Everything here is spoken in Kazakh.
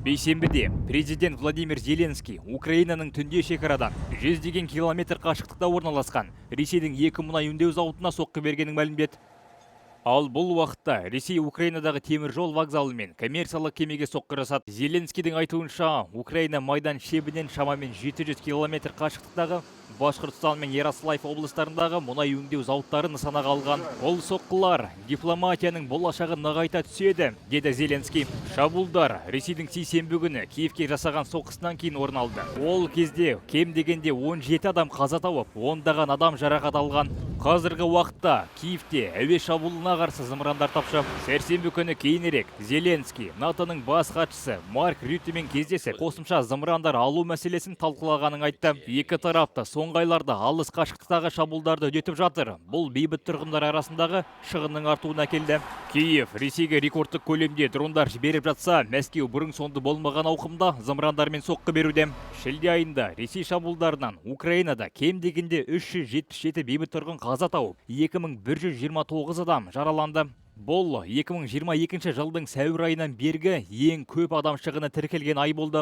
Бейсенбіде президент Владимир Зеленский Украинаның түнде шекарадан 100 километр қашықтықта орналасқан Ресейдің 2 мұнай өңдеу зауытына соққы бергенін мәлімдеді. Ал бұл уақытта Ресей Украинадағы темір жол вокзалы мен коммерциялық кемеге соққы жасады. Зеленскийдің айтуынша, Украина майдан шебінен шамамен 700 километр қашықтықтағы Башқұртстан мен Ярославль облыстарындағы мұнай өңдеу зауыттары нысанаға алған. Ол соққылар дипломатияның болашағы нығайта түседі, деді Зеленский. Шабуылдар Ресейдің сейсенбі күні Киевке жасаған соққысынан кейін орын алды. Ол кезде кем дегенде 17 адам қаза тауып, ондаған адам жарақат алған. Қазіргі уақытта Киевте әуе шабуылына қарсы зымырандар тапшы. Сәрсенбі күні кейінірек Зеленский НАТОның бас хатшысы Марк Рютемен кездесіп, қосымша зымырандар алу мәселесін талқылағанын айтты. Екі тарапта соңғы айларда алыс қашықтықтағы шабуылдарды үдетіп жатыр. Бұл бейбіт тұрғындар арасындағы шығынның артуына әкелді. Киев Ресейге рекордтық көлемде дрондар жіберіп жатса, Мәскеу бұрын соңды болмаған ауқымда зымырандармен соққы беруде. Шілде айында Ресей шабуылдарынан Украинада кем дегенде 377 бейбіт тұрғын қаза тауып, 2129 адам жараланды. Бұл 2022 жылдың сәуір айынан бергі ең көп адам шығыны тіркелген ай болды.